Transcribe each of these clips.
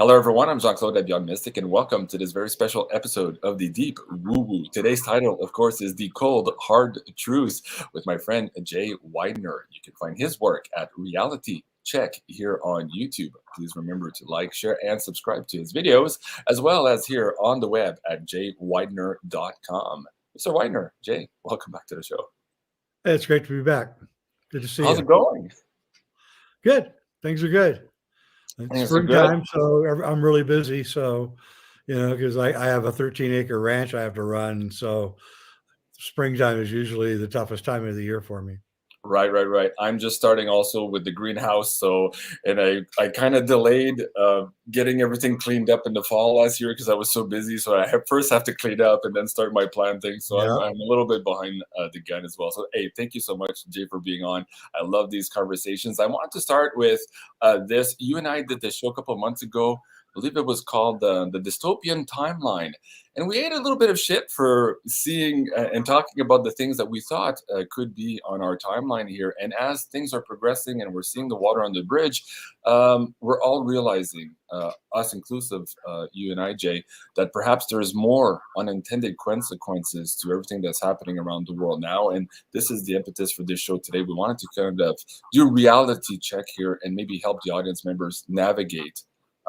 Hello, everyone. I'm Jean-Claude at BeyondMystic, and welcome to this very special episode of the Deep Woo-Woo. Today's title, of course, is The Cold Hard Truths with my friend Jay WEIDNER. You can find his work at Reality Check here on YouTube. Please remember to like, share, and subscribe to his videos, as well as here on the web at jweidner.com. Mr. WEIDNER, Jay, welcome back to the show. Hey, it's great to be back. Good to see you. How's it going? Good. Things are good. It's springtime, so I'm really busy. So, because I have a 13-acre ranch I have to run. So springtime is usually the toughest time of the year for me. Right. I'm just starting also with the greenhouse. And I kind of delayed getting everything cleaned up in the fall last year because I was so busy. So I first have to clean up and then start my planting. So yeah. I'm a little bit behind the gun as well. So, hey, thank you so much, Jay, for being on. I love these conversations. I want to start with this. You and I did this show a couple of months ago. I believe it was called the Dystopian Timeline. And we ate a little bit of shit for seeing and talking about the things that we thought could be on our timeline here. And as things are progressing and we're seeing the water on the bridge, we're all realizing, us inclusive, you and I, Jay, that perhaps there's more unintended consequences to everything that's happening around the world now. And this is the impetus for this show today. We wanted to kind of do a reality check here and maybe help the audience members navigate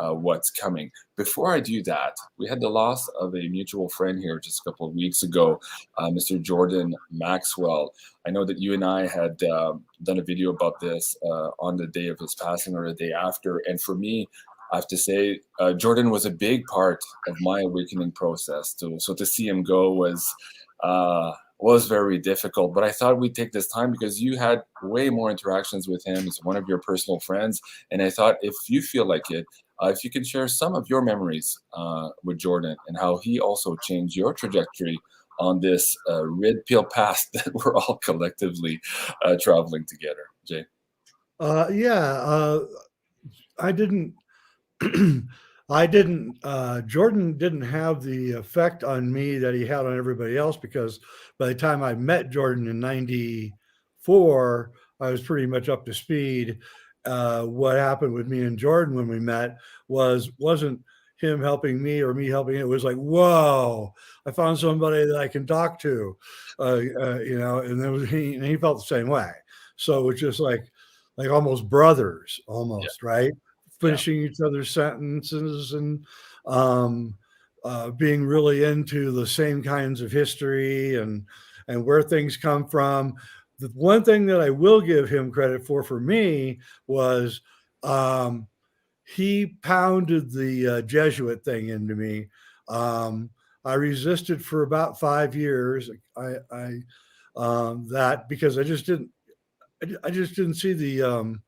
what's coming. Before I do that, we had the loss of a mutual friend here just a couple of weeks ago, Mr. Jordan Maxwell. I know that you and I had done a video about this on the day of his passing or the day after. And for me, I have to say, Jordan was a big part of my awakening process. So to see him go was very difficult, but I thought we'd take this time because you had way more interactions with him. He's one of your personal friends. And I thought if you feel like it, if you can share some of your memories with Jordan and how he also changed your trajectory on this red pill path that we're all collectively traveling together. Jay? Jordan didn't have the effect on me that he had on everybody else, because by the time I met Jordan in '94, I was pretty much up to speed. What happened with me and Jordan when we met wasn't him helping me or me helping him. It was like, whoa, I found somebody that I can talk to, and then he felt the same way. So it was just like almost brothers, almost, right? Finishing each other's sentences and being really into the same kinds of history and where things come from. The one thing that I will give him credit for me was he pounded the Jesuit thing into me. I resisted for about 5 years. That because I just didn't see the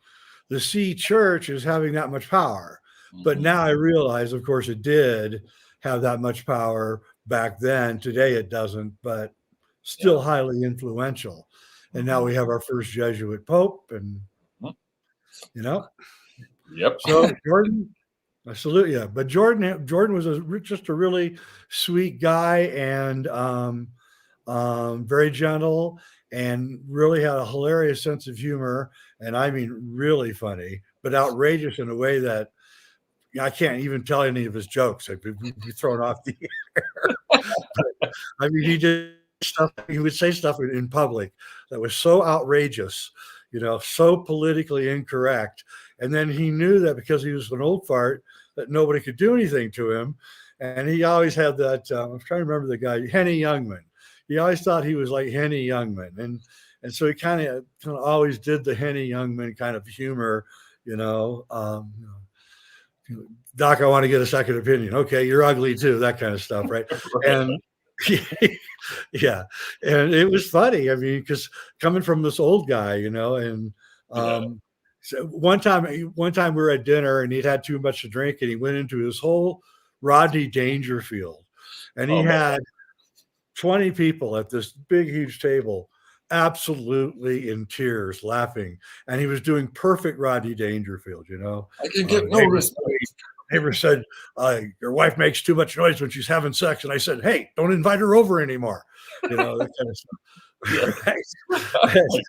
C church as having that much power. But now I realize, of course, it did have that much power back then. Today it doesn't, but still highly influential. And now we have our first Jesuit Pope, and Yep. So Jordan, I salute you. But Jordan was just a really sweet guy and very gentle, and really had a hilarious sense of humor. And I mean, really funny, but outrageous in a way that I can't even tell any of his jokes. I'd be thrown off the air. I mean, he did stuff. He would say stuff in public that was so outrageous, so politically incorrect. And then he knew that because he was an old fart, that nobody could do anything to him. And he always had that. I'm trying to remember the guy, Henny Youngman. He always thought he was like Henny Youngman, and so he kind of always did the Henny Youngman kind of humor, Doc, I want to get a second opinion. Okay, you're ugly too, that kind of stuff, right? And yeah, and it was funny. I mean, because coming from this old guy, so one time we were at dinner and he'd had too much to drink, and he went into his whole Rodney Dangerfield, and he had 20 people at this big, huge table, absolutely in tears, laughing. And he was doing perfect Rodney Dangerfield, I can get no respect. Neighbor said, your wife makes too much noise when she's having sex. And I said, hey, don't invite her over anymore. That kind of stuff. Yeah. Right?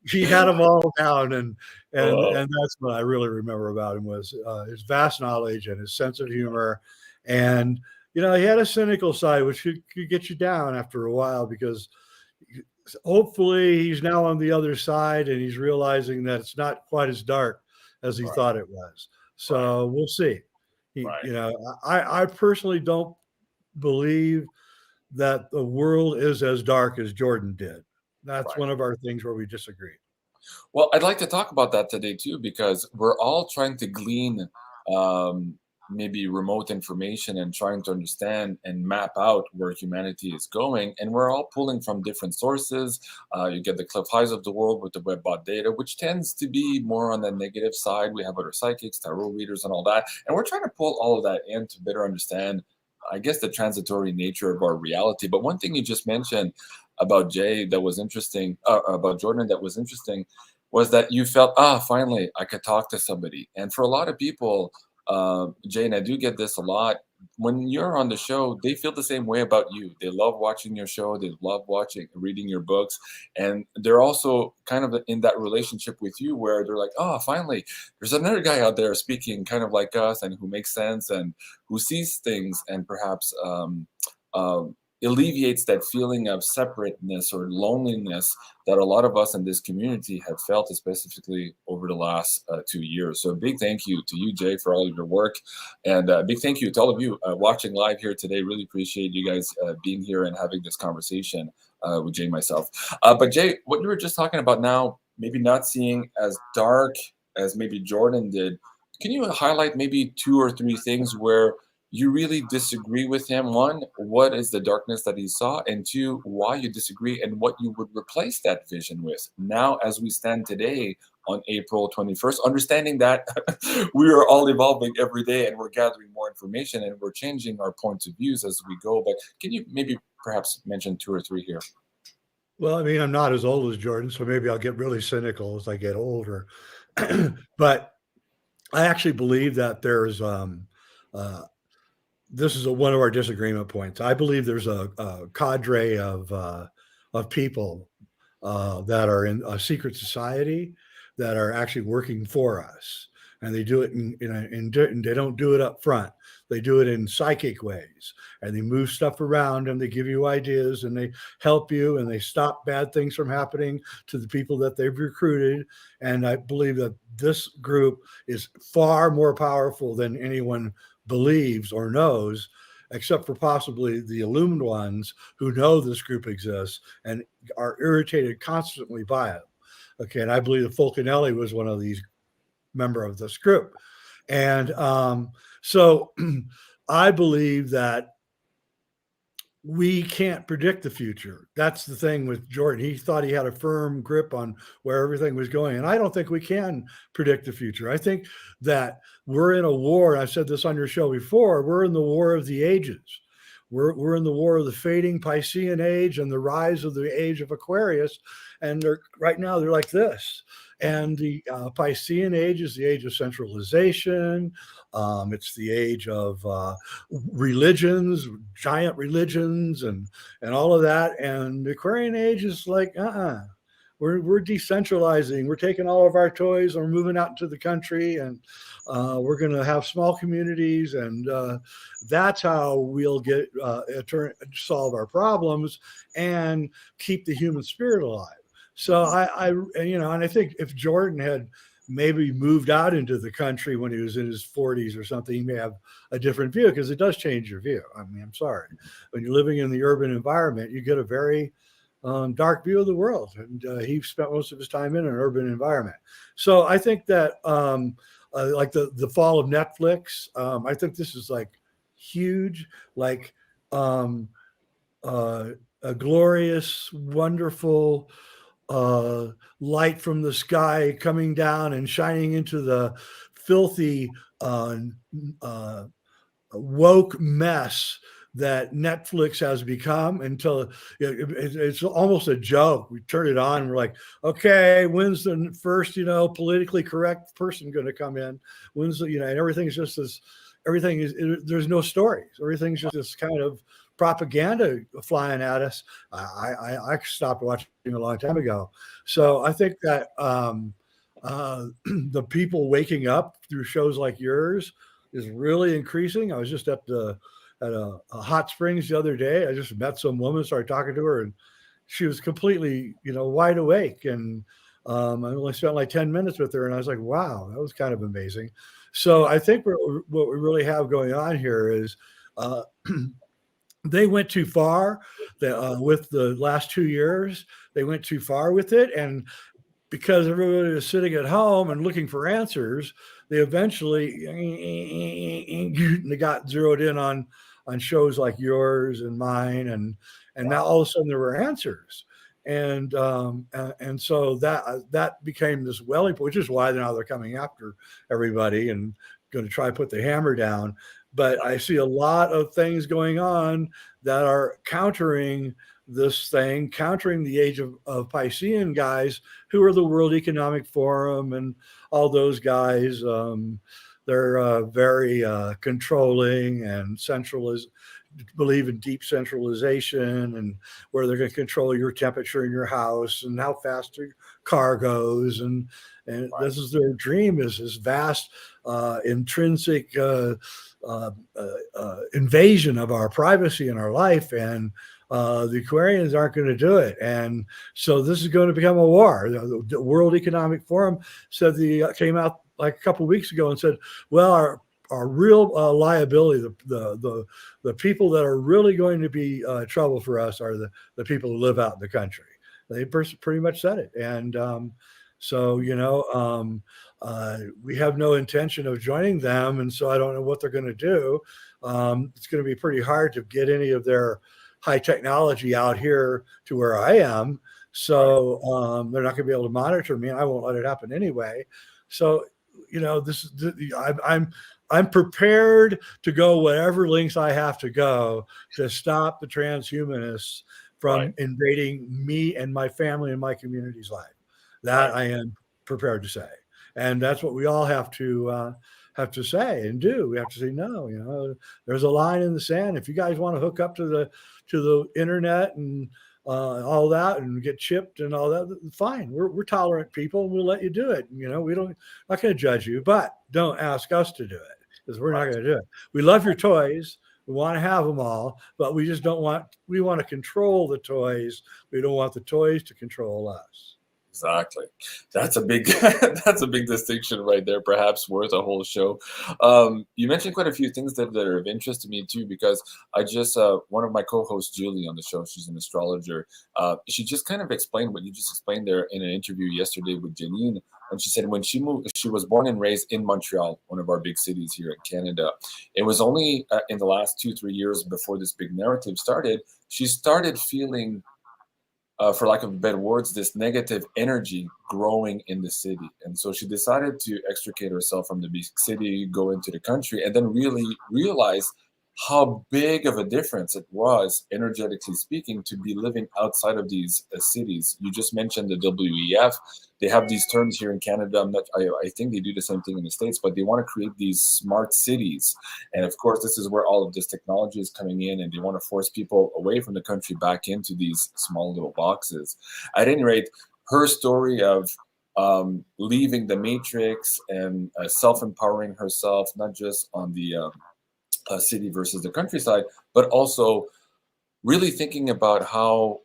He had them all down, and Wow. that's what I really remember about him was his vast knowledge and his sense of humor, and he had a cynical side which could get you down after a while, because hopefully he's now on the other side and he's realizing that it's not quite as dark as he Right. thought it was. So we'll see. Right. I personally don't believe that the world is as dark as Jordan did. That's Right. one of our things where we disagree. Well, I'd like to talk about that today too, because we're all trying to glean maybe remote information and trying to understand and map out where humanity is going. And we're all pulling from different sources. You get the Cliff Highs of the world with the webbot data, which tends to be more on the negative side. We have other psychics, tarot readers, and all that. And we're trying to pull all of that in to better understand, I guess, the transitory nature of our reality. But one thing you just mentioned about Jay that was interesting, about Jordan that was interesting, was that you felt, finally, I could talk to somebody. And for a lot of people, Jay, and I do get this a lot, when you're on the show, they feel the same way about you. They love watching your show. They love reading your books. And they're also kind of in that relationship with you where they're like, finally, there's another guy out there speaking kind of like us and who makes sense and who sees things and perhaps alleviates that feeling of separateness or loneliness that a lot of us in this community have felt, specifically over the last 2 years. So a big thank you to you, Jay, for all of your work. And a big thank you to all of you watching live here today. Really appreciate you guys being here and having this conversation with Jay and myself. But Jay, what you were just talking about now, maybe not seeing as dark as maybe Jordan did, can you highlight maybe 2 or 3 things where you really disagree with him? One, what is the darkness that he saw? And 2, why you disagree and what you would replace that vision with now as we stand today on April 21st, understanding that we are all evolving every day and we're gathering more information and we're changing our points of views as we go. But can you maybe perhaps mention 2 or 3 here? Well, I mean, I'm not as old as Jordan, so maybe I'll get really cynical as I get older. But I actually believe that there's this is one of our disagreement points. I believe there's a cadre of people that are in a secret society that are actually working for us, and they do it and they don't do it up front. They do it in psychic ways, and they move stuff around, and they give you ideas, and they help you, and they stop bad things from happening to the people that they've recruited. And I believe that this group is far more powerful than anyone believes or knows, except for possibly the illumined ones who know this group exists and are irritated constantly by it. Okay, and I believe that Fulcanelli was one of these member of this group. And so I believe that we can't predict the future. That's the thing with Jordan. He thought he had a firm grip on where everything was going. And I don't think we can predict the future. I think that we're in a war. I've said this on your show before. We're in the war of the ages. We're in the war of the fading Piscean age and the rise of the age of Aquarius. And right now they're like this. And the Piscean age is the age of centralization. It's the age of religions, giant religions, and all of that. And the Aquarian age is like, we're decentralizing. We're taking all of our toys and we're moving out into the country, and we're going to have small communities, and that's how we'll get solve our problems and keep the human spirit alive. So and I think if Jordan had maybe moved out into the country when he was in his 40s or something, he may have a different view, because it does change your view. I mean, I'm sorry. When you're living in the urban environment, you get a very dark view of the world. And he spent most of his time in an urban environment. So I think that like the fall of Netflix, I think this is like huge, like a glorious, wonderful light from the sky coming down and shining into the filthy woke mess that Netflix has become, until it's almost a joke. We turn it on and we're like, okay, when's the first politically correct person going to come in? When's and everything's just this, everything is, there's no stories. Everything's just this kind of propaganda flying at us. I stopped watching a long time ago. So I think that the people waking up through shows like yours is really increasing. I was just at a hot springs the other day. I just met some woman, started talking to her, and she was completely, wide awake. And I only spent like 10 minutes with her, and I was like, wow, that was kind of amazing. So I think what we really have going on here is they went too far with the last 2 years. They went too far with it. And because everybody was sitting at home and looking for answers, they eventually they got zeroed in on shows like yours and mine, and now all of a sudden there were answers, and so that became this welling point, which is why now they're coming after everybody and going to try to put the hammer down. But I see a lot of things going on that are countering this thing, countering the age of Piscean guys who are the World Economic Forum and all those guys. They're very controlling and believe in deep centralization, and where they're going to control your temperature in your house and how fast your car goes. And this is their dream, is this vast intrinsic invasion of our privacy and our life. And the Aquarians aren't going to do it. And so this is going to become a war. The World Economic Forum said came out like a couple of weeks ago and said, well, our real liability, the people that are really going to be trouble for us are the people who live out in the country. They pretty much said it. And so, we have no intention of joining them. And so I don't know what they're going to do. It's going to be pretty hard to get any of their high technology out here to where I am. So they're not going to be able to monitor me, and I won't let it happen anyway. So, I'm prepared to go whatever lengths I have to go to stop the transhumanists from invading me and my family and my community's life. That I am prepared to say. And that's what we all have to say and do. We have to say, no, there's a line in the sand. If you guys want to hook up to the internet and all that and get chipped and all that, fine. We're tolerant people, and we'll let you do it. We not going to judge you, but don't ask us to do it, because we're not going to do it. We love your toys. We want to have them all, but we just we want to control the toys. We don't want the toys to control us. Exactly. That's a big distinction right there, perhaps worth a whole show. You mentioned quite a few things that are of interest to me too, because I just one of my co-hosts, Julie, on the show, she's an astrologer. She just kind of explained what you just explained there in an interview yesterday with Janine. And she said when she moved, she was born and raised in Montreal, one of our big cities here in Canada. It was only in the last 2-3 years before this big narrative started, she started feeling, for lack of better words, this negative energy growing in the city. And so she decided to extricate herself from the big city, go into the country, and then really realize how big of a difference it was, energetically speaking, to be living outside of these cities. You just mentioned the WEF. They have these terms here in Canada. I think they do the same thing in the States, but they want to create these smart cities. And of course, this is where all of this technology is coming in, and they want to force people away from the country back into these small little boxes. At any rate, her story of leaving the matrix and self-empowering herself, not just on the city versus the countryside, but also really thinking about how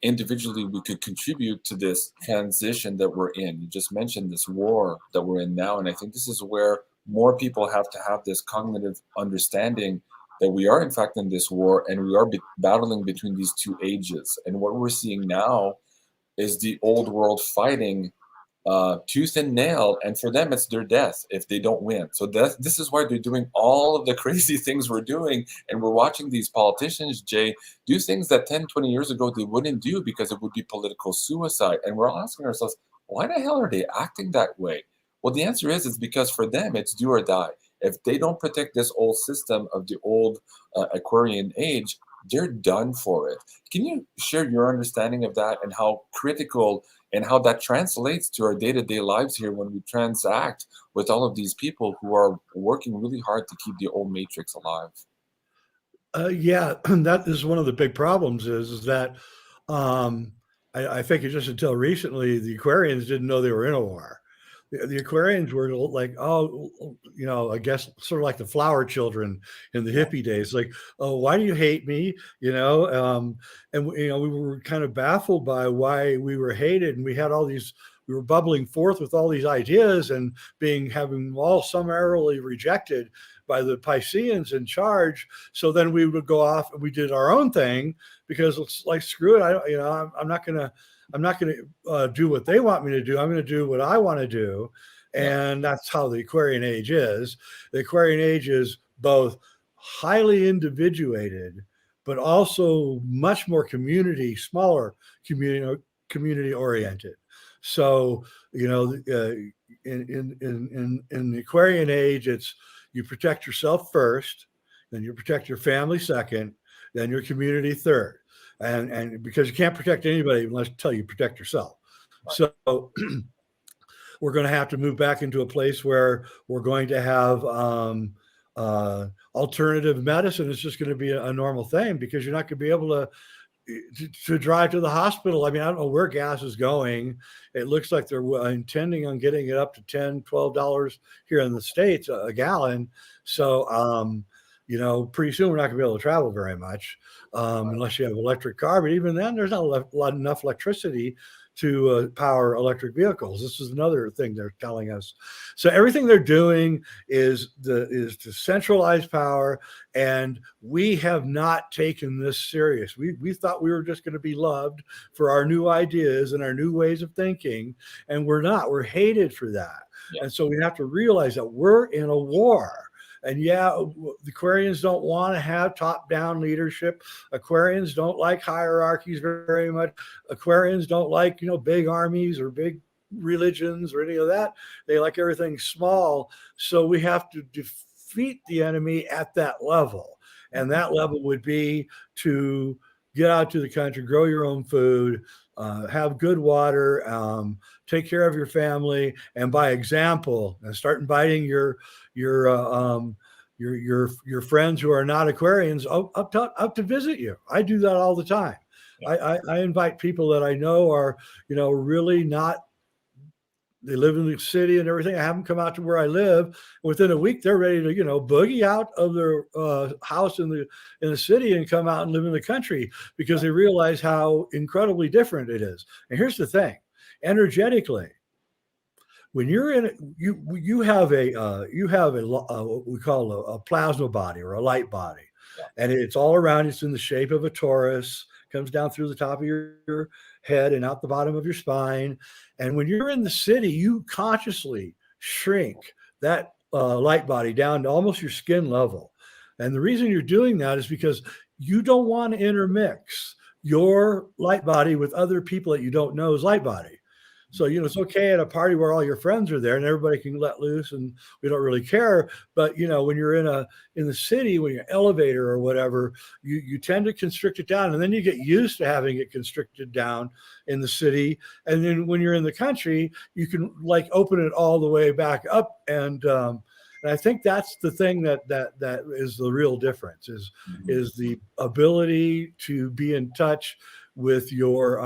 individually we could contribute to this transition that we're in. You just mentioned this war that we're in now, and I think this is where more people have to have this cognitive understanding that we are in fact in this war, and we are battling between these two ages. And what we're seeing now is the old world fighting tooth and nail, and for them it's their death if they don't win. So this is why they're doing all of the crazy things we're doing, and we're watching these politicians, Jay, do things that 10-20 years ago they wouldn't do because it would be political suicide. And we're all asking ourselves, why the hell are they acting that way? Well, the answer is it's because for them it's do or die. If they don't protect this old system of the old Aquarian age, they're done for it. Can you share your understanding of that and how critical and how that translates to our day-to-day lives here when we transact with all of these people who are working really hard to keep the old matrix alive? Yeah, that is one of the big problems is that um, I think it just until recently, the Aquarians didn't know they were in a war. The Aquarians were like, oh, I guess sort of like the flower children in the Yeah. hippie days, like, oh, why do you hate me? And we were kind of baffled by why we were hated, and we were bubbling forth with all these ideas and having all summarily rejected by the Pisceans in charge. So then we would go off and we did our own thing because it's like, screw it. I'm not gonna do what they want me to do. I'm going to do what I want to do. And that's how the Aquarian age is. The Aquarian age is both highly individuated, but also much more smaller community oriented. So, in the Aquarian age, it's you protect yourself first, then you protect your family second, then your community third. And because you can't protect anybody until you protect yourself. So we're going to have to move back into a place where we're going to have alternative medicine. It's just going to be a normal thing because you're not going to be able to drive to the hospital. I mean, I don't know where gas is going. It looks like they're intending on getting it up to $10, $12 here in the States a gallon. So, pretty soon we're not going to be able to travel very much unless you have an electric car. But even then, there's not enough electricity to power electric vehicles. This is another thing they're telling us. So everything they're doing is to centralize power, and we have not taken this serious. We thought we were just going to be loved for our new ideas and our new ways of thinking, and we're not. We're hated for that. Yeah. And so we have to realize that we're in a war. And yeah, the Aquarians don't want to have top-down leadership. Aquarians don't like hierarchies very much. Aquarians don't like, big armies or big religions or any of that. They like everything small. So we have to defeat the enemy at that level. And that level would be to get out to the country, grow your own food, have good water, take care of your family, and by example, start inviting your friends who are not Aquarians up to visit you. I do that all the time. Yeah. I invite people that I know are really not. They live in the city and everything. I have them come out to where I live. Within a week, they're ready to, boogie out of their house in the city and come out and live in the country because they realize how incredibly different it is. And here's the thing: energetically, when you're in it, you have what we call a plasma body or a light body, and it's all around. It's in the shape of a torus. Comes down through the top of your head and out the bottom of your spine. And when you're in the city, you consciously shrink that light body down to almost your skin level. And the reason you're doing that is because you don't want to intermix your light body with other people that you don't know's light body. So, it's okay at a party where all your friends are there and everybody can let loose and we don't really care. But, when you're in the city, when you're elevator or whatever, you tend to constrict it down, and then you get used to having it constricted down in the city. And then when you're in the country, you can open it all the way back up. And I think that's the thing that is the real difference is the ability to be in touch with your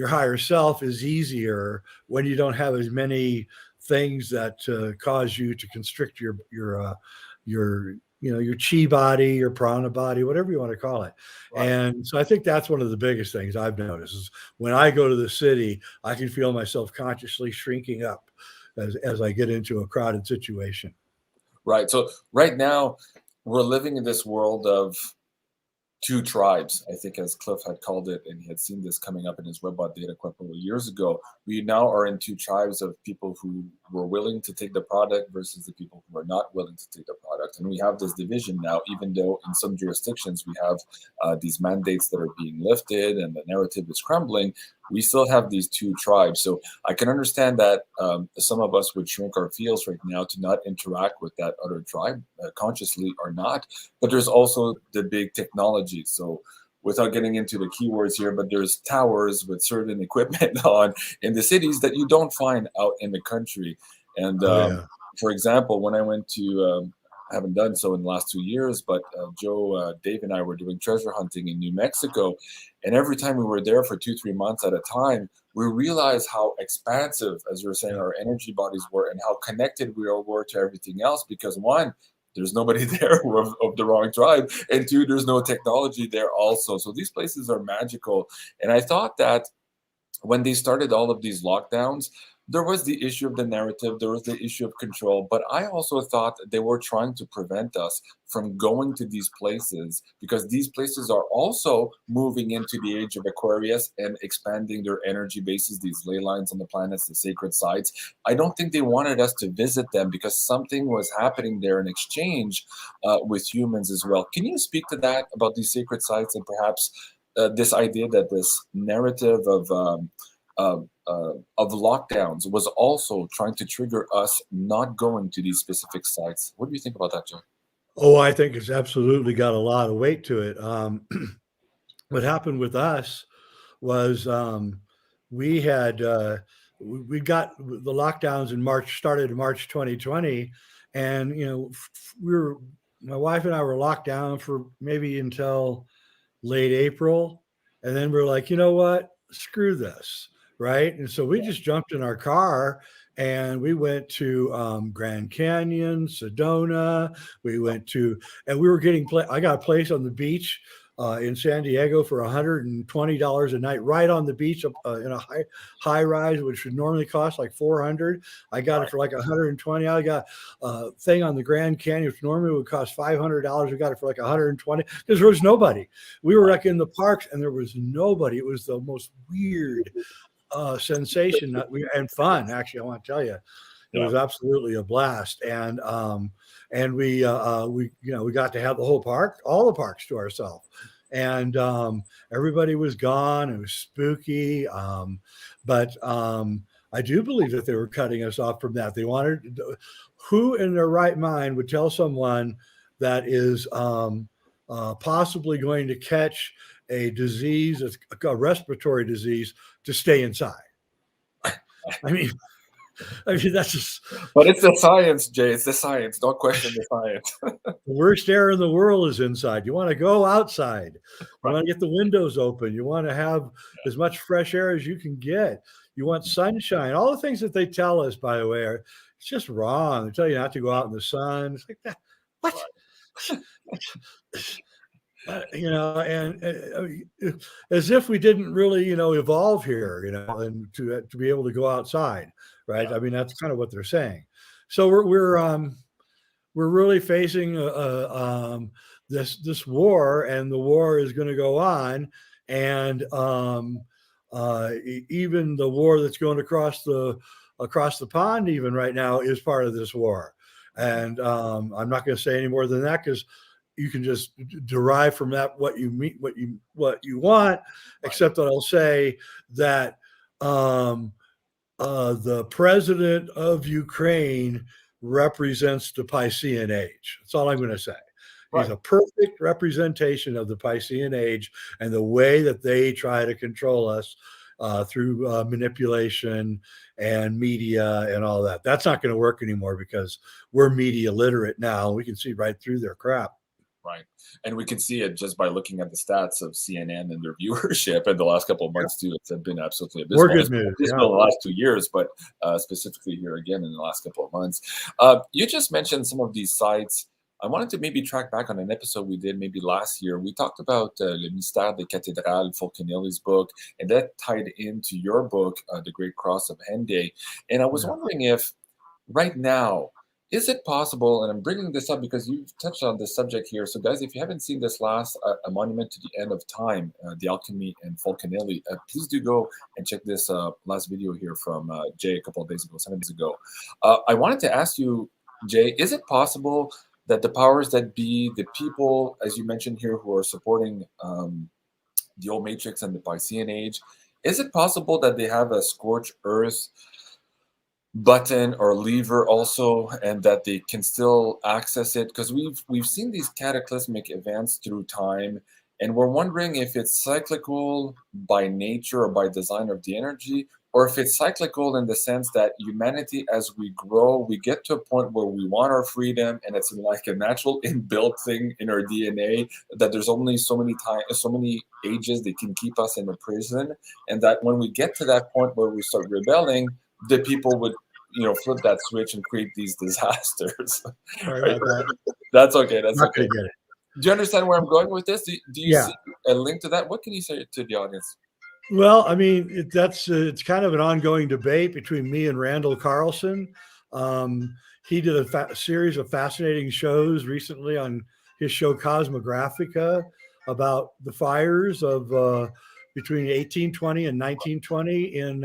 higher self is easier when you don't have as many things that cause you to constrict your chi body, your prana body, whatever you want to call it. Right. And so I think that's one of the biggest things I've noticed is when I go to the city, I can feel myself consciously shrinking up as I get into a crowded situation. Right. So right now we're living in this world of two tribes, I think, as Cliff had called it, and he had seen this coming up in his Webbot data a couple of years ago. We now are in two tribes of people who were willing to take the product versus the people who are not willing to take the product. And we have this division now, even though in some jurisdictions we have these mandates that are being lifted and the narrative is crumbling. We still have these two tribes. So I can understand that some of us would shrink our fields right now to not interact with that other tribe, consciously or not. But there's also the big technology. So without getting into the keywords here, but there's towers with certain equipment on in the cities that you don't find out in the country. And for example, when I went to haven't done so in the last 2 years, but Joe, Dave, and I were doing treasure hunting in New Mexico, and every time we were there for 2-3 months at a time, we realized how expansive, as you were saying, our energy bodies were, and how connected we all were to everything else. Because one, there's nobody there of the wrong tribe, and two, there's no technology there also. So these places are magical, and I thought that when they started all of these lockdowns, there was the issue of the narrative, there was the issue of control, but I also thought they were trying to prevent us from going to these places, because these places are also moving into the age of Aquarius and expanding their energy bases, these ley lines on the planets, the sacred sites. I don't think they wanted us to visit them because something was happening there in exchange with humans as well. Can you speak to that about these sacred sites, and perhaps this idea that this narrative of lockdowns was also trying to trigger us not going to these specific sites? What do you think about that, Jay? Oh, I think it's absolutely got a lot of weight to it. What happened with us was we had we got the lockdowns in March, started in March 2020, and my wife and I were locked down for maybe until late April, and then we're like, you know what, screw this, right? And so we just jumped in our car and we went to Grand Canyon, Sedona. We went to, and we were getting I got a place on the beach in San Diego for $120 a night, right on the beach in a high rise, which would normally cost like $400. I got it for like $120. I got a thing on the Grand Canyon, which normally would cost $500. We got it for like $120 because there was nobody. We were like in the parks and there was nobody. It was the most weird sensation and fun. Actually, I want to tell you, it was absolutely a blast. And we got to have the whole park, all the parks to ourselves. And everybody was gone. It was spooky. But I do believe that they were cutting us off from that. They wanted, who in their right mind would tell someone that is possibly going to catch a disease, a respiratory disease, to stay inside? I mean, that's just. But it's the science, Jay. It's the science. Don't question the science. The worst air in the world is inside. You want to go outside. You want to get the windows open. You want to have as much fresh air as you can get. You want sunshine. All the things that they tell us, by the way, it's just wrong. They tell you not to go out in the sun. It's like that. What? And as if we didn't really, evolve here, and to be able to go outside, right? I mean, that's kind of what they're saying. So we're really facing this war, and the war is going to go on, and even the war that's going across the pond, even right now, is part of this war. And I'm not going to say any more than that, because you can just derive from that what you want, except that I'll say that the president of Ukraine represents the Piscean age. That's all I'm going to say. He's a perfect representation of the Piscean age and the way that they try to control us through manipulation and media and all that. That's not going to work anymore because we're media literate now. We can see right through their crap. Right. And we can see it just by looking at the stats of CNN and their viewership in the last couple of months, too. It's been absolutely abysmal. More good news. In the last 2 years, but specifically here again in the last couple of months. You just mentioned some of these sites. I wanted to maybe track back on an episode we did maybe last year. We talked about Le Mystère des Cathédrales, Fulcanelli's book, and that tied into your book, The Great Cross of Henday. And I was wondering if right now, is it possible, and I'm bringing this up because you've touched on this subject here. So guys, if you haven't seen this last A Monument to the End of Time, The Alchemy and Fulcanelli, please do go and check this last video here from Jay a couple of days ago, 7 days ago. I wanted to ask you, Jay, is it possible that the powers that be, the people, as you mentioned here, who are supporting the old Matrix and the Piscean age, is it possible that they have a scorched earth button or lever also, and that they can still access it? Because we've seen these cataclysmic events through time, and we're wondering if it's cyclical by nature or by design of the energy, or if it's cyclical in the sense that humanity, as we grow, we get to a point where we want our freedom, and it's like a natural inbuilt thing in our DNA that there's only so many times, so many ages they can keep us in a prison, and that when we get to that point where we start rebelling, the people would, flip that switch and create these disasters. Sorry about that. That's okay. That's Not okay. gonna get it. Do you understand where I'm going with this? Do you Yeah. see a link to that? What can you say to the audience? Well, I mean, it's kind of an ongoing debate between me and Randall Carlson. He did a series of fascinating shows recently on his show Cosmographica about the fires of between 1820 and 1920 in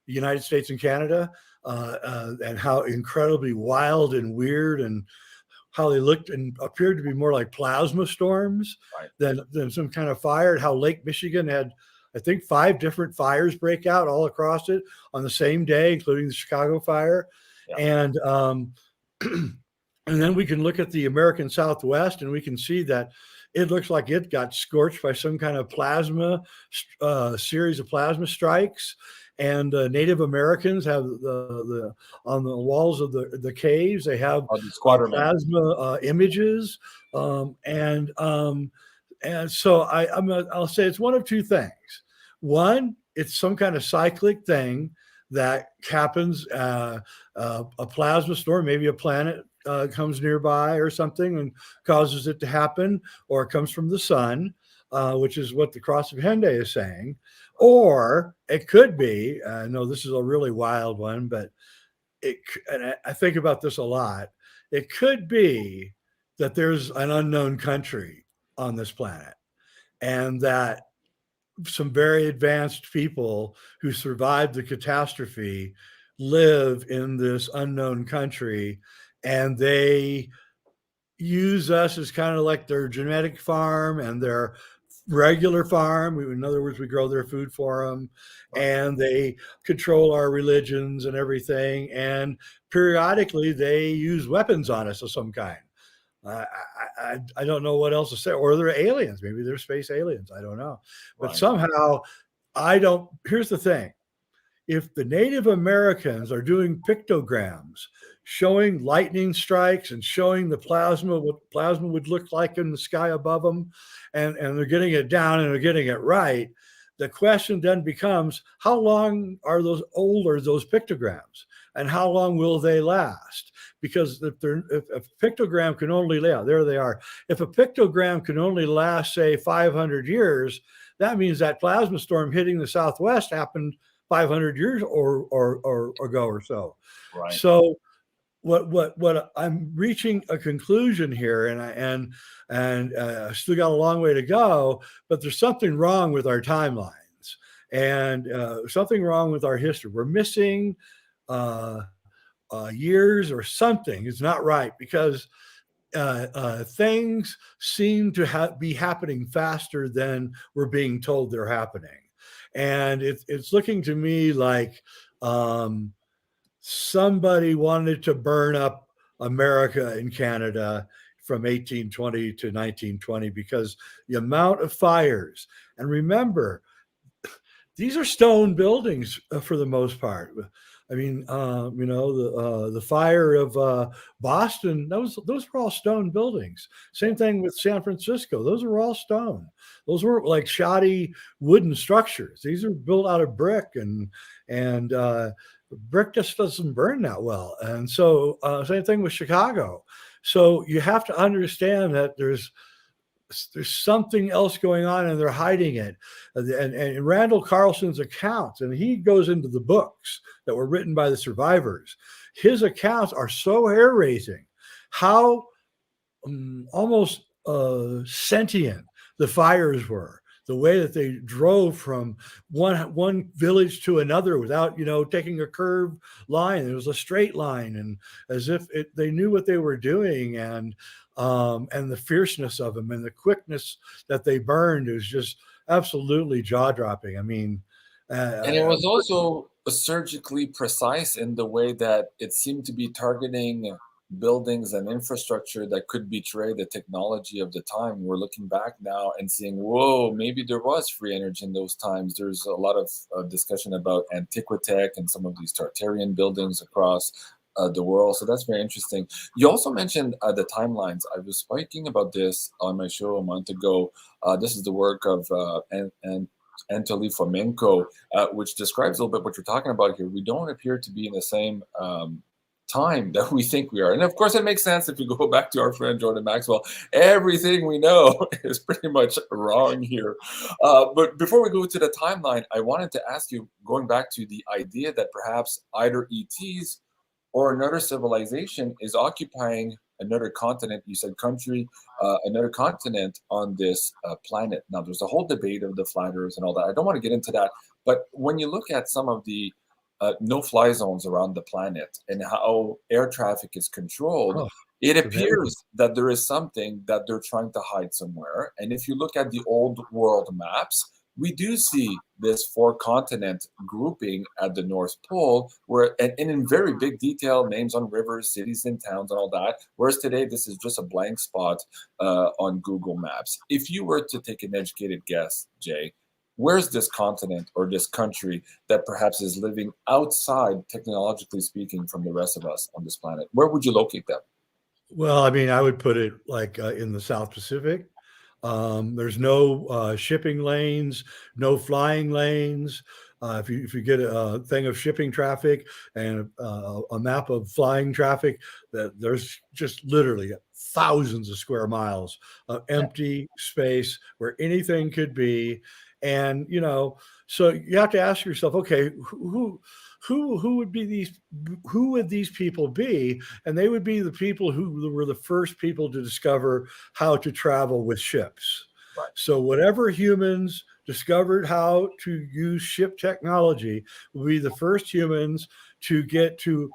the United States and Canada, and how incredibly wild and weird, and how they looked and appeared to be more like plasma storms than some kind of fire, and how Lake Michigan had, I think, 5 different fires break out all across it on the same day, including the Chicago fire. Yeah. And then we can look at the American Southwest, and we can see that it looks like it got scorched by some kind of plasma series of plasma strikes. And Native Americans have the on the walls of the caves, they have plasma images, and so I'll say it's one of 2 things. One, it's some kind of cyclic thing that happens, a plasma storm, maybe a planet comes nearby or something and causes it to happen, or it comes from the sun, which is what the Cross of Hende is saying. Or it could be, I know this is a really wild one, but and I think about this a lot. It could be that there's an unknown country on this planet, and that some very advanced people who survived the catastrophe live in this unknown country, and they use us as kind of like their genetic farm and their regular farm. In other words, we grow their food for them, and they control our religions and everything. And periodically they use weapons on us of some kind. I don't know what else to say. Or they're aliens. Maybe they're space aliens. I don't know. But somehow here's the thing. If the Native Americans are doing pictograms showing lightning strikes and showing the plasma, what plasma would look like in the sky above them, and they're getting it down and they're getting it right, the question then becomes, how long are those pictograms, and how long will they last? Because if a pictogram can only there they are. If a pictogram can only last, say, 500 years, that means that plasma storm hitting the Southwest happened 500 years or ago or so. Right. So what I'm reaching a conclusion here, and I still got a long way to go, but there's something wrong with our timelines, and something wrong with our history. We're missing years, or something is not right, because things seem to be happening faster than we're being told they're happening. And it's looking to me like somebody wanted to burn up America and Canada from 1820 to 1920, because the amount of fires. And remember, these are stone buildings for the most part. I mean, the fire of Boston, those were all stone buildings. Same thing with San Francisco. Those are all stone. Those weren't like shoddy wooden structures. These are built out of brick, and brick just doesn't burn that well. And so same thing with Chicago. So you have to understand that there's something else going on, and they're hiding it. And Randall Carlson's accounts, and he goes into the books that were written by the survivors. His accounts are so hair-raising, how almost sentient the fires were. The way that they drove from one village to another without, taking a curved line. It was a straight line, and as if they knew what they were doing, and the fierceness of them and the quickness that they burned is just absolutely jaw-dropping. I mean, and it was also surgically precise in the way that it seemed to be targeting buildings and infrastructure that could betray the technology of the time. We're looking back now and seeing, whoa, maybe there was free energy in those times. There's a lot of discussion about Antiquitech and some of these Tartarian buildings across the world. So that's very interesting. You also mentioned the timelines. I was speaking about this on my show a month ago. This is the work of Anatoly Fomenko, which describes a little bit what you're talking about here. We don't appear to be in the same time that we think we are. And of course, it makes sense if you go back to our friend Jordan Maxwell. Everything we know is pretty much wrong here. But before we go to the timeline, I wanted to ask you, going back to the idea that perhaps either ETs or another civilization is occupying another continent, you said country, another continent on this planet. Now, there's a whole debate of the flat earthers and all that. I don't want to get into that. But when you look at some of the no-fly zones around the planet and how air traffic is controlled, it appears that there is something that they're trying to hide somewhere. And if you look at the old world maps, we do see this 4-continent grouping at the North Pole, where and in very big detail, names on rivers, cities, and towns, and all that. Whereas today, this is just a blank spot on Google Maps. If you were to take an educated guess, Jay, where's this continent or this country that perhaps is living outside, technologically speaking, from the rest of us on this planet? Where would you locate them? Well, I mean, I would put it like in the South Pacific. There's no shipping lanes, no flying lanes. If you get a thing of shipping traffic and a map of flying traffic, that there's just literally thousands of square miles of empty space where anything could be. And, you know, so you have to ask yourself, okay, who would be these, who would these people be? And they would be the people who were the first people to discover how to travel with ships. Right. So whatever humans discovered how to use ship technology will be the first humans to get to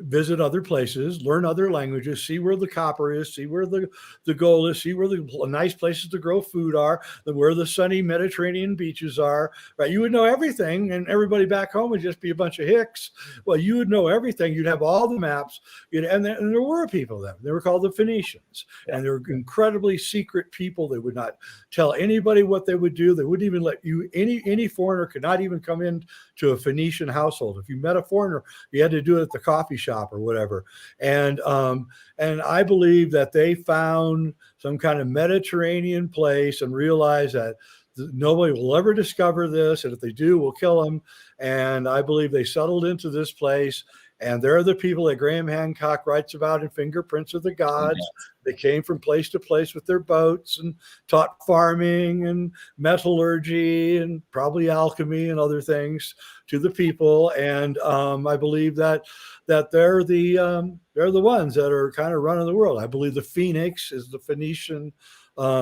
visit other places, learn other languages, see where the copper is, see where the gold is, see where the nice places to grow food are, where the sunny Mediterranean beaches are, right? You would know everything, and everybody back home would just be a bunch of hicks. Well, you would know everything. You'd have all the maps, and there were people then. They were called the Phoenicians, and they were incredibly secret people. They would not tell anybody what they would do. They wouldn't even let you, any foreigner could not even come in to a Phoenician household. If you met a foreigner, you had to do it at the coffee shop or whatever. And I believe that they found some kind of Mediterranean place and realized that nobody will ever discover this, and if they do, we'll kill them. And I believe they settled into this place, and they're the people that Graham Hancock writes about in Fingerprints of the Gods. They came from place to place with their boats and taught farming and metallurgy and probably alchemy and other things to the people. And I believe that they're the ones that are kind of running the world. I believe the phoenix is the Phoenician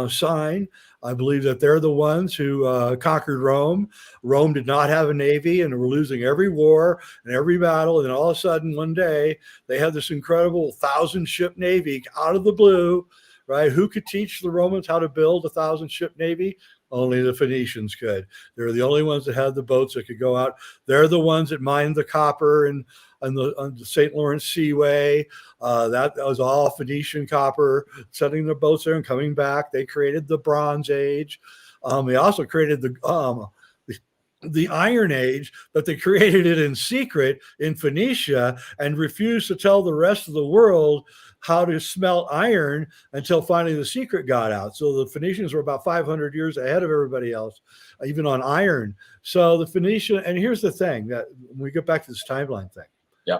sign. I believe that they're the ones who conquered Rome. Rome did not have a navy, and they were losing every war and every battle. And all of a sudden, one day, they had this incredible 1,000-ship navy out of the blue, right? Who could teach the Romans how to build a 1,000-ship navy? Only the Phoenicians could. They were the only ones that had the boats that could go out. They're the ones that mined the copper and on the St. Lawrence Seaway. That was all Phoenician copper, setting their boats there and coming back. They created the Bronze Age. They also created the Iron Age, but they created it in secret in Phoenicia and refused to tell the rest of the world how to smelt iron until finally the secret got out. So the Phoenicians were about 500 years ahead of everybody else, even on iron. So the Phoenician, and here's the thing, that when we get back to this timeline thing. Yeah.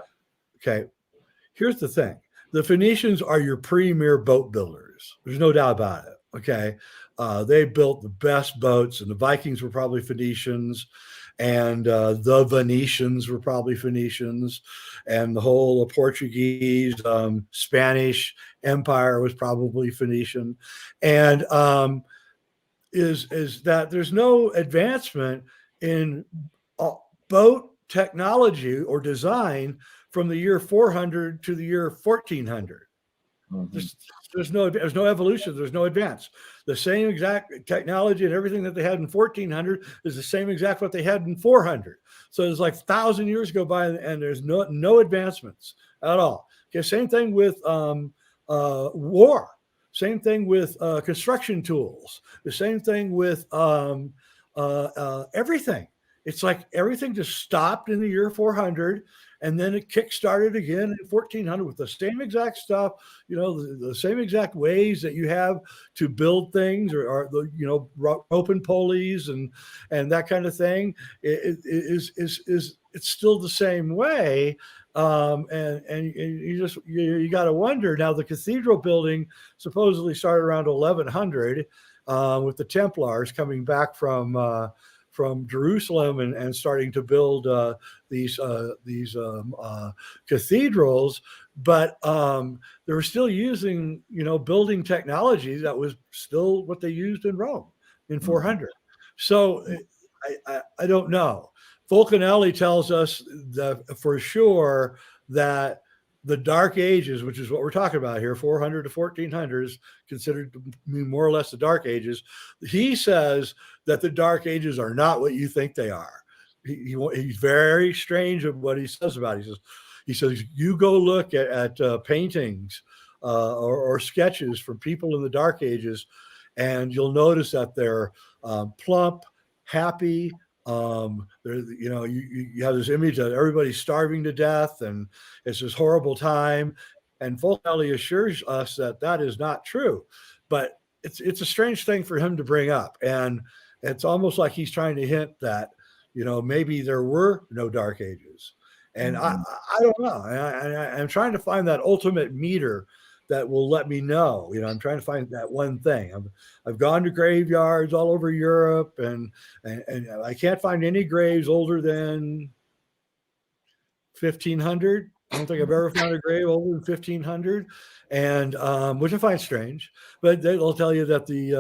Okay. Here's the thing. The Phoenicians are your premier boat builders. There's no doubt about it. Okay. They built the best boats, and the Vikings were probably Phoenicians, and the Venetians were probably Phoenicians, and the whole Portuguese, Spanish Empire was probably Phoenician. And is that there's no advancement in boat technology or design from the year 400 to the year 1400. Mm-hmm. There's no evolution. There's no advance. The same exact technology and everything that they had in 1400 is the same exact what they had in 400. So it's like 1,000 years go by, and there's no advancements at all. Okay, same thing with war. Same thing with construction tools. The same thing with everything. It's like everything just stopped in the year 400, and then it kick-started again in 1400 with the same exact stuff, the same exact ways that you have to build things, or the rope and pulleys and that kind of thing. It's still the same way. And you got to wonder now. The cathedral building supposedly started around 1100 with the Templars coming back from Jerusalem and starting to build these cathedrals, but they were still using building technology that was still what they used in Rome in 400. So I don't know. Fulcanelli tells us that for sure that the Dark Ages, which is what we're talking about here, 400 to 1400 is considered to be more or less the Dark Ages. He says that the Dark Ages are not what you think they are. He's very strange of what he says about it. He says you go look at paintings or sketches from people in the Dark Ages, and you'll notice that they're plump, happy. You have this image that everybody's starving to death and it's this horrible time. And Fulcanelli assures us that that is not true, but it's a strange thing for him to bring up. And it's almost like he's trying to hint that, maybe there were no Dark Ages. And I don't know. I'm trying to find that ultimate meter that will let me know. I'm trying to find that one thing. I've gone to graveyards all over Europe, and I can't find any graves older than 1500. I don't think I've ever found a grave older than 1500, and which I find strange. But they'll tell you that the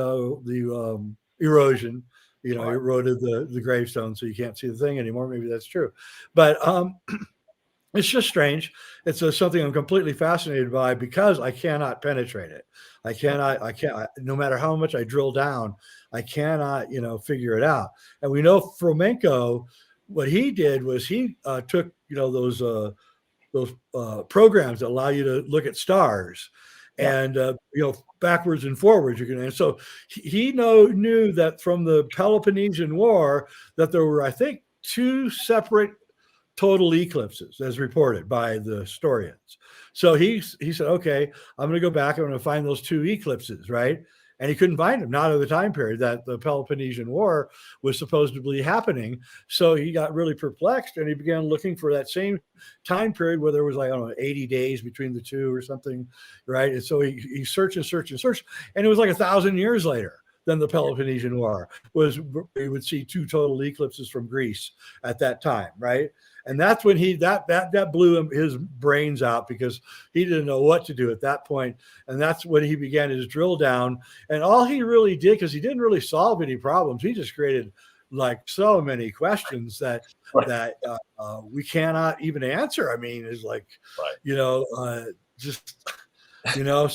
erosion, eroded the gravestone, so you can't see the thing anymore. Maybe that's true, but it's just strange. It's something I'm completely fascinated by because I cannot penetrate it. I can't, no matter how much I drill down, I cannot, figure it out. And we know Fomenko, what he did was he took, those programs that allow you to look at stars and, backwards and forwards. And so he knew that from the Peloponnesian War that there were, I think, 2 separate total eclipses as reported by the historians. So he said, okay, I'm going to go back. I'm going to find those 2 eclipses, right? And he couldn't find them, not at the time period that the Peloponnesian War was supposedly happening. So he got really perplexed and he began looking for that same time period where there was 80 days between the 2 or something, right? And so he searched and searched and searched, and it was 1,000 years later than the Peloponnesian War was. We would see 2 total eclipses from Greece at that time, right? And that's when that blew his brains out because he didn't know what to do at that point. And that's when he began his drill down. And all he really did, because he didn't really solve any problems, he just created so many questions that we cannot even answer. I mean, it's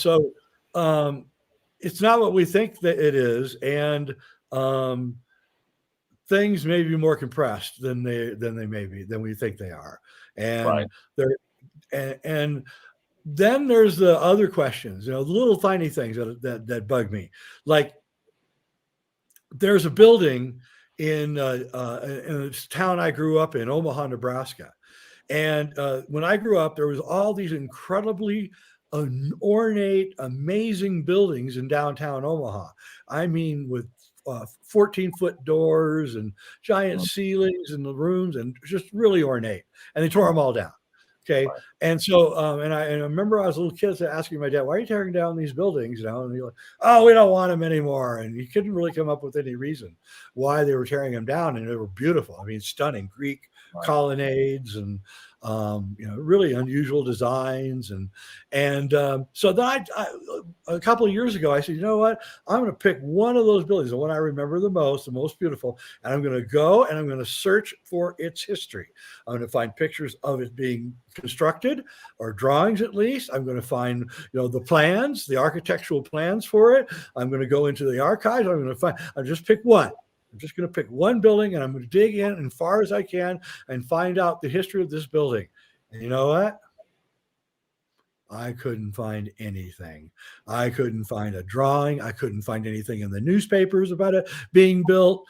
so it's not what we think that it is. And things may be more compressed than we think they are. And and then there's the other questions, the little tiny things that bug me. Like there's a building in a town I grew up in, Omaha, Nebraska. And when I grew up, there was all these incredibly ornate, amazing buildings in downtown Omaha. I mean, with 14-foot doors and giant ceilings in the rooms, and just really ornate. And they tore them all down. Okay. Right. And so, and I remember I was a little kid asking my dad, why are you tearing down these buildings? And he's like, oh, we don't want them anymore. And he couldn't really come up with any reason why they were tearing them down. And they were beautiful. I mean, stunning Greek colonnades and, really unusual designs. So then a couple of years ago, I said, you know what? I'm going to pick one of those buildings, the one I remember the most beautiful, and I'm going to go and I'm going to search for its history. I'm going to find pictures of it being constructed, or drawings at least. I'm going to find, the plans, the architectural plans for it. I'm going to go into the archives. I'll just pick one. I'm just going to pick one building, and I'm going to dig in as far as I can and find out the history of this building. And you know what? I couldn't find anything. I couldn't find a drawing. I couldn't find anything in the newspapers about it being built.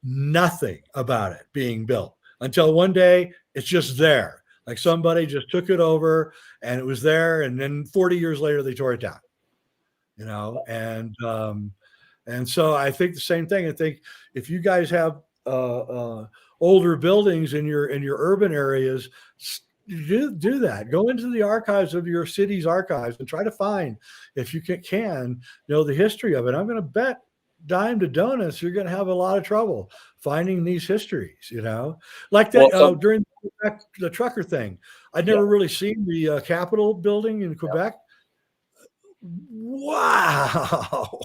Nothing about it being built until one day it's just there. Like somebody just took it over and it was there. And then 40 years later, they tore it down, you know? And so I think the same thing. I think if you guys have older buildings in your urban areas, do that. Go into the archives of your city's archives and try to find, if you can know the history of it. I'm going to bet dime to donuts you're going to have a lot of trouble finding these histories, you know, like that. During the trucker thing, I'd never really seen the Capitol building in Quebec. Wow,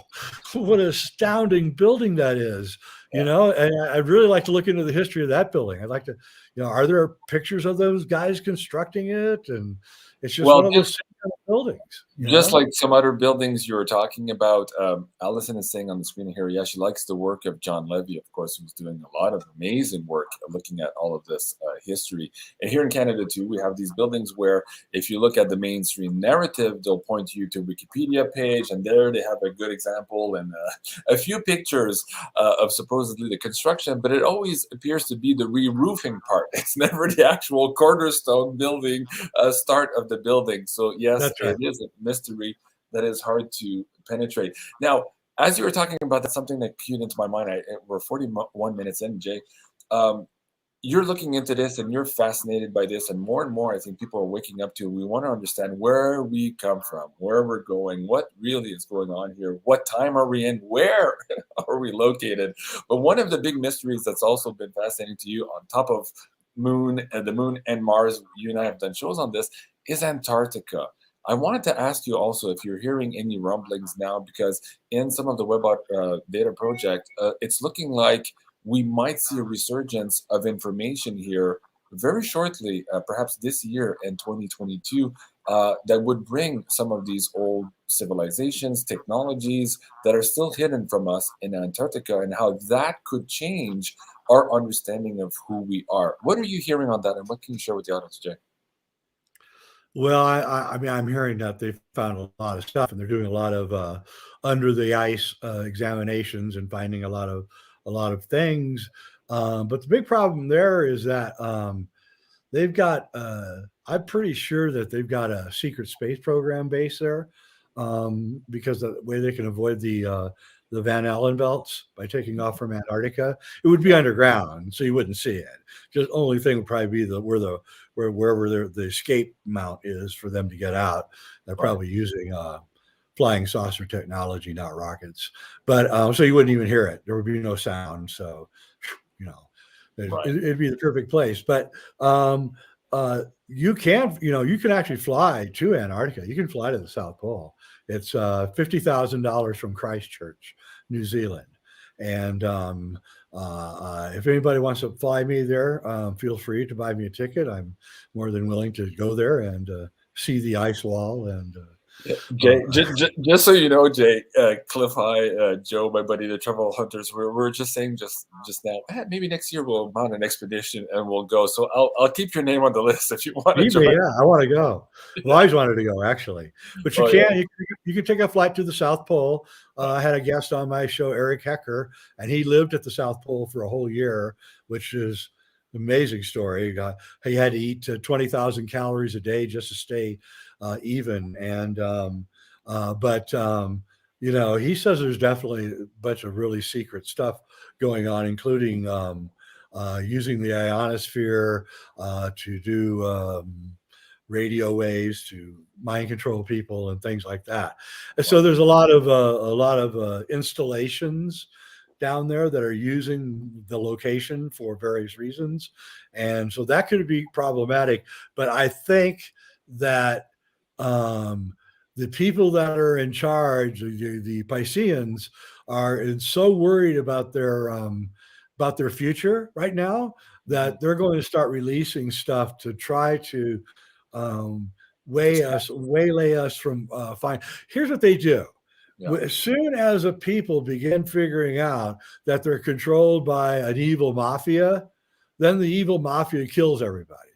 what an astounding building that is, you know. And I'd really like to look into the history of that building. I'd like to, you know, are there pictures of those guys constructing it? And it's just one of those buildings. Just like some other buildings you were talking about, Allison is saying on the screen here, yeah, she likes the work of John Levy, of course, who's doing a lot of amazing work looking at all of this history. And here in Canada, too, we have these buildings where if you look at the mainstream narrative, they'll point you to a Wikipedia page, and there they have a good example and a few pictures of supposedly the construction, but it always appears to be the re-roofing part. It's never the actual cornerstone building start of the building. So yes, it is a mystery that is hard to penetrate. Now, as you were talking about, that's something that cued into my mind. We're 41 minutes in, Jay. You're looking into this and you're fascinated by this, and more I think people are waking up to. We want to understand where we come from, where we're going, what really is going on here, what time are we in, where are we located. But one of the big mysteries that's also been fascinating to you, on top of the moon and Mars, you and I have done shows on this, is Antarctica. I wanted to ask you also if you're hearing any rumblings now, because in some of the Web Data Project, it's looking like we might see a resurgence of information here very shortly, perhaps this year in 2022, that would bring some of these old civilizations, technologies that are still hidden from us in Antarctica, and how that could change our understanding of who we are. What are you hearing on that, and what can you share with the audience, Jay? Well, I mean, I'm hearing that they've found a lot of stuff, and they're doing a lot of under the ice examinations and finding a lot of things. But the big problem there is that they've got. I'm pretty sure that they've got a secret space program base there, because the way they can avoid the Van Allen belts by taking off from Antarctica, it would be underground, so you wouldn't see it. Just only thing would probably be wherever the escape mount is for them to get out. They're probably using flying saucer technology, not rockets. But so you wouldn't even hear it. There would be no sound. So, you know, it'd be the perfect place. But you can actually fly to Antarctica. You can fly to the South Pole. It's $50,000 from Christchurch, New Zealand. And if anybody wants to fly me there, feel free to buy me a ticket. I'm more than willing to go there and see the ice wall. And Jay, just so you know, Jay, Cliff High, Joe, my buddy, the Travel Hunters, we're just saying just now, maybe next year we'll mount an expedition and we'll go. So I'll keep your name on the list if you want to join. Yeah, I want to go. Well, I always wanted to go, actually. But you you can take a flight to the South Pole. I had a guest on my show, Eric Hecker, and he lived at the South Pole for a whole year, which is an amazing story. He had to eat 20,000 calories a day just to stay even. And you know, he says there's definitely a bunch of really secret stuff going on, including using the ionosphere to do radio waves to mind control people and things like that. And so there's a lot of installations down there that are using the location for various reasons, and so that could be problematic. But I think that the people that are in charge, the Pisceans, are so worried about their future right now that they're going to start releasing stuff to try to waylay us from fine. Here's what they do. Yeah. As soon as a people begin figuring out that they're controlled by an evil mafia, then the evil mafia kills everybody.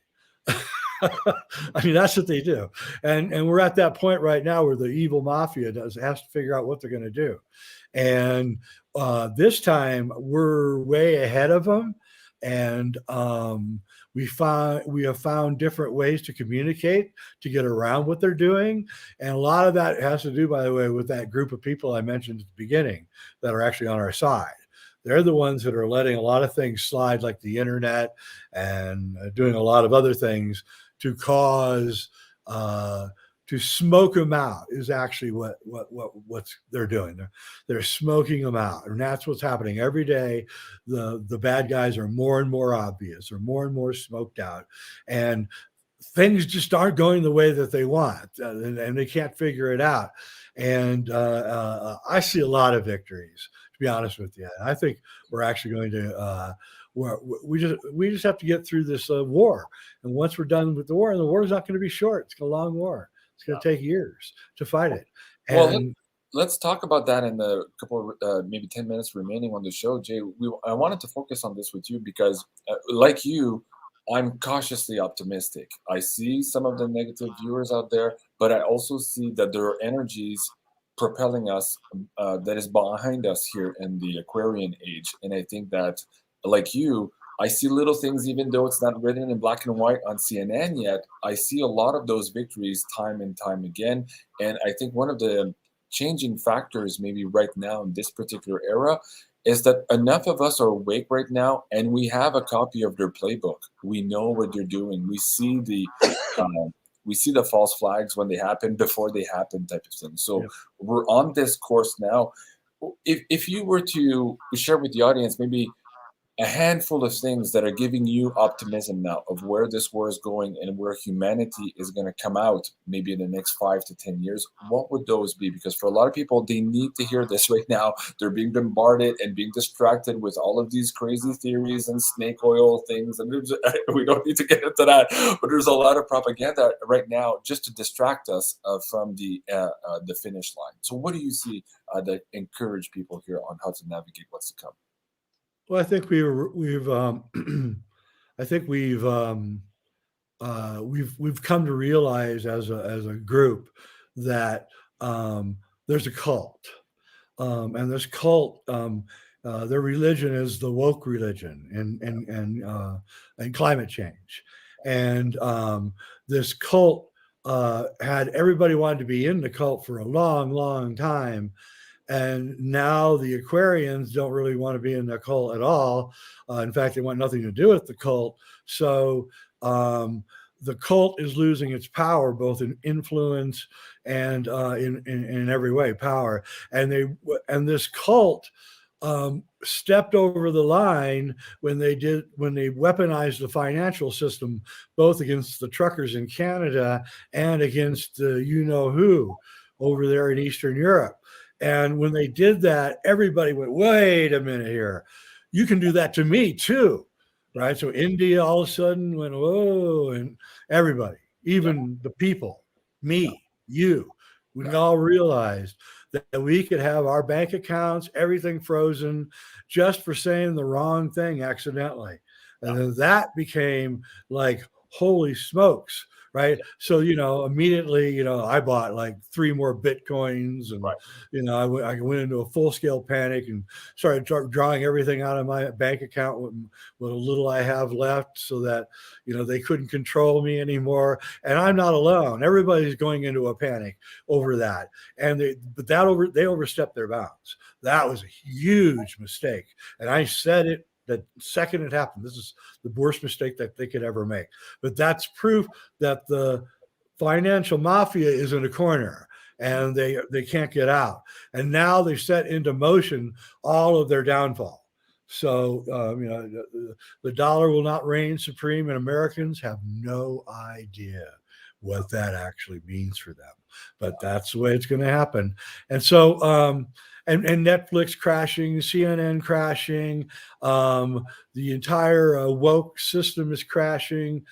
I mean, that's what they do. And we're at that point right now where the evil mafia has to figure out what they're going to do. And this time we're way ahead of them. And we have found different ways to communicate to get around what they're doing. And a lot of that has to do, by the way, with that group of people I mentioned at the beginning that are actually on our side. They're the ones that are letting a lot of things slide, like the internet, and doing a lot of other things to cause to smoke them out is actually what they're doing. They're smoking them out, and that's what's happening every day. The bad guys are more and more obvious, or more and more smoked out, and things just aren't going the way that they want, and they can't figure it out. And I see a lot of victories, to be honest with you. I think we're actually going to we just have to get through this war. And once we're done with the war is not going to be short. It's a long war. It's going to take years to fight it. And well, let's talk about that in the couple of maybe 10 minutes remaining on the show, Jay. I wanted to focus on this with you because, like you, I'm cautiously optimistic. I see some of the negative viewers out there, but I also see that there are energies propelling us that is behind us here in the Aquarian age. And I think that, like you, I see little things, even though it's not written in black and white on CNN yet. I see a lot of those victories time and time again. And I think one of the changing factors maybe right now in this particular era is that enough of us are awake right now, and we have a copy of their playbook. We know what they're doing. We see the false flags when they happen, before they happen, type of thing. So yeah, we're on this course now. If you were to share with the audience maybe a handful of things that are giving you optimism now of where this war is going and where humanity is going to come out maybe in the next 5 to 10 years, what would those be? Because for a lot of people, they need to hear this right now. They're being bombarded and being distracted with all of these crazy theories and snake oil things. And we don't need to get into that, but there's a lot of propaganda right now just to distract us from the finish line. So what do you see that encourage people here on how to navigate what's to come? Well, I think we've come to realize as a group that there's a cult, and this cult, their religion is the woke religion and climate change, and this cult had everybody wanted to be in the cult for a long, long time. And now the Aquarians don't really want to be in the cult at all. In fact, they want nothing to do with the cult. So the cult is losing its power, both in influence and in every way, power. And this cult stepped over the line when they weaponized the financial system, both against the truckers in Canada and against the you-know-who over there in Eastern Europe. And when they did that, everybody went, wait a minute here. You can do that to me too, right? So India all of a sudden went, whoa, and everybody, even the people, me, you, we all realized that we could have our bank accounts, everything frozen just for saying the wrong thing accidentally. And then that became like, holy smokes. Right. So, immediately, I bought like 3 more Bitcoins and, I went into a full scale panic and started drawing everything out of my bank account with what little I have left so that, they couldn't control me anymore. And I'm not alone. Everybody's going into a panic over that. And they overstepped their bounds. That was a huge mistake. And I said it the second it happened. This is the worst mistake that they could ever make. But that's proof that the financial mafia is in a corner and they can't get out. And now they've set into motion all of their downfall. So, the dollar will not reign supreme, and Americans have no idea what that actually means for them. But that's the way it's going to happen. And so, and Netflix crashing, CNN crashing, the entire woke system is crashing.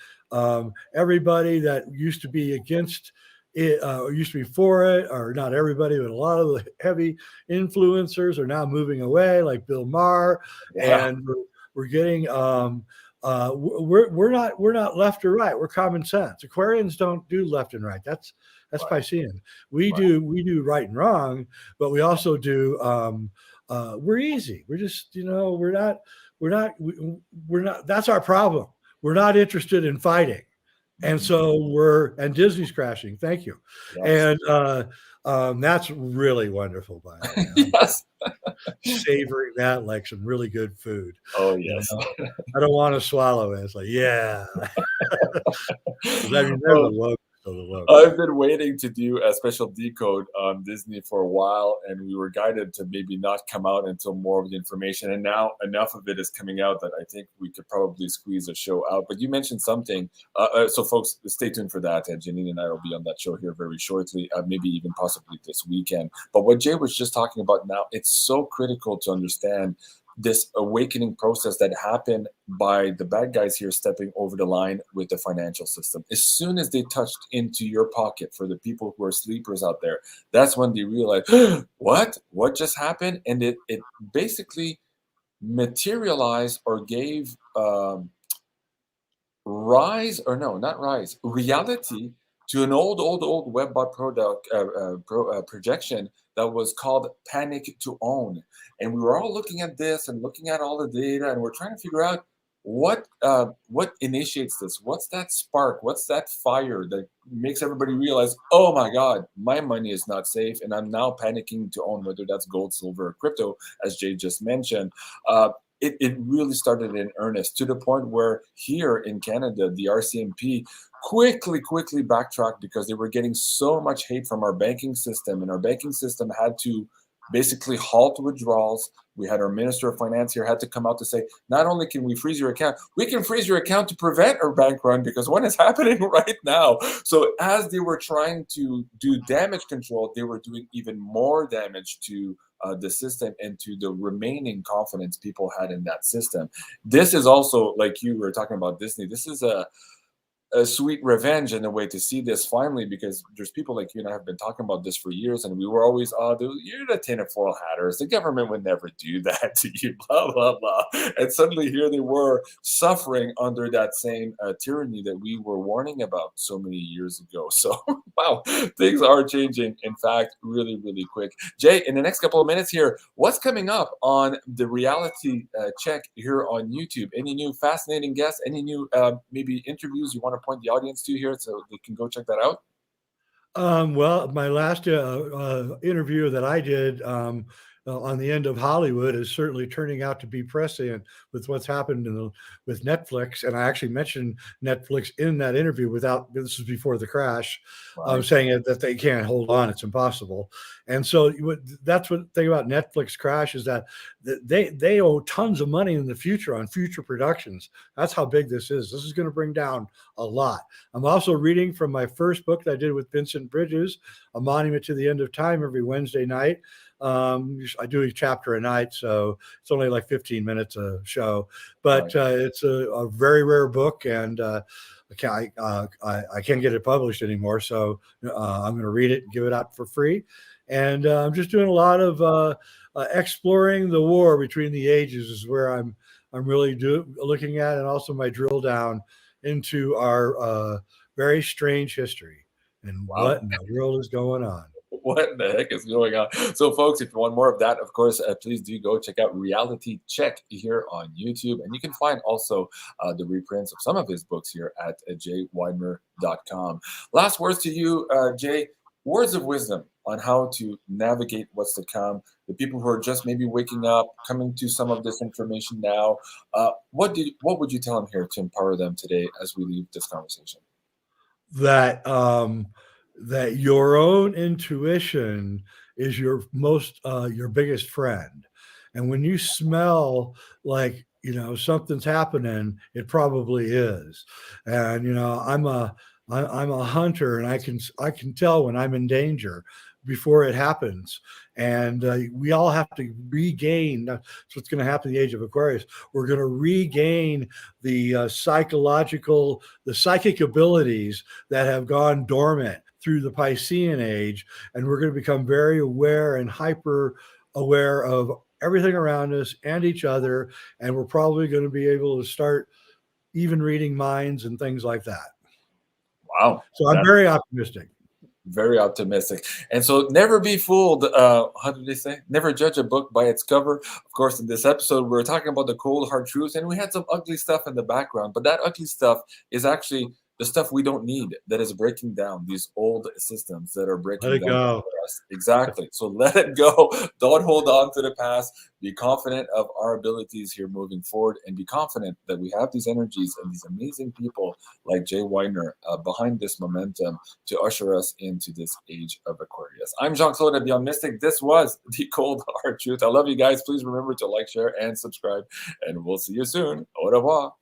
Everybody that used to be against it, or used to be for it, or not everybody, but a lot of the heavy influencers are now moving away, like Bill Maher, and we're getting we're not left or right. We're common sense. Aquarians don't do left and right. That's Right. Piscean. We Right. do right and wrong, but we also do. We're easy. We're just, we're not. That's our problem. We're not interested in fighting. And so and Disney's crashing. Thank you. Yes. And that's really wonderful, by the way. Yes. Savoring that like some really good food. Oh, yes. I don't want to swallow it. It's like, yeah. I mean, they're the locals. I've been waiting to do a special decode on Disney for a while, and we were guided to maybe not come out until more of the information. And now enough of it is coming out that I think we could probably squeeze a show out. But you mentioned something. So folks, stay tuned for that. Janine and I will be on that show here very shortly, maybe even possibly this weekend. But what Jay was just talking about now, it's so critical to understand this awakening process that happened by the bad guys here stepping over the line with the financial system. As soon as they touched into your pocket, for the people who are sleepers out there, that's when they realized, what just happened? And it basically materialized or gave reality to an old webbot product projection that was called Panic to Own. And we were all looking at this and looking at all the data, and we're trying to figure out what initiates this. What's that spark? What's that fire that makes everybody realize, oh my God, my money is not safe, and I'm now panicking to own, whether that's gold, silver, or crypto, as Jay just mentioned. It really started in earnest, to the point where here in Canada, the RCMP quickly backtracked because they were getting so much hate from our banking system, and our banking system had to basically halt withdrawals. We had our Minister of Finance here had to come out to say, not only can we freeze your account, we can freeze your account to prevent a bank run, because one is happening right now. So as they were trying to do damage control, they were doing even more damage to the system and to the remaining confidence people had in that system. This is also, like you were talking about Disney, this is a sweet revenge in a way to see this finally, because there's people like you and I have been talking about this for years, and we were always, you're the tinfoil hatters. The government would never do that to you, blah, blah, blah. And suddenly here they were suffering under that same tyranny that we were warning about so many years ago. So, wow, things are changing, in fact, really, really quick. Jay, in the next couple of minutes here, what's coming up on the reality check here on YouTube? Any new fascinating guests? Any new maybe interviews you want to point the audience to here so they can go check that out? Well, my last interview that I did on the end of Hollywood is certainly turning out to be prescient with what's happened with Netflix. And I actually mentioned Netflix in that interview this was before the crash, Right. saying that they can't hold on. It's impossible. And so that's what the thing about Netflix crash is, that they owe tons of money in the future on future productions. That's how big this is. This is going to bring down a lot. I'm also reading from my first book that I did with Vincent Bridges, A Monument to the End of Time, every Wednesday night. I do a chapter a night, so it's only like 15 minutes a show, but it's a very rare book, and I can't get it published anymore. So I'm going to read it and give it out for free. And I'm just doing a lot of exploring the war between the ages is where I'm really looking at, and also my drill down into our very strange history and what in the world is going on. What the heck is going on? So, folks, if you want more of that, of course, please do go check out Reality Check here on YouTube. And you can find also the reprints of some of his books here at jweidner.com. Last words to you, Jay. Words of wisdom on how to navigate what's to come. The people who are just maybe waking up, coming to some of this information now. What would you tell them here to empower them today as we leave this conversation? That your own intuition is your biggest friend. And when you smell like, something's happening, it probably is. And, I'm a hunter, and I can tell when I'm in danger before it happens. And we all have to regain. That's what's going to happen in the age of Aquarius. We're going to regain the psychic abilities that have gone dormant through the Piscean age. And we're going to become very aware and hyper aware of everything around us and each other. And we're probably going to be able to start even reading minds and things like that. Wow. So I'm very optimistic. Very optimistic. And so never be fooled. How did they say? Never judge a book by its cover. Of course, in this episode, we were talking about the cold, hard truth, and we had some ugly stuff in the background. But that ugly stuff is actually the stuff we don't need, that is breaking down these old systems that are breaking Let it down go. for us. Exactly. So let it go. Don't hold on to the past. Be confident of our abilities here moving forward, and be confident that we have these energies and these amazing people like Jay Weidner behind this momentum to usher us into this age of Aquarius. I'm Jean-Claude at BeyondMystic. This was the Cold Hard Truth. I love you guys. Please remember to like, share, and subscribe, and we'll see you soon. Au revoir.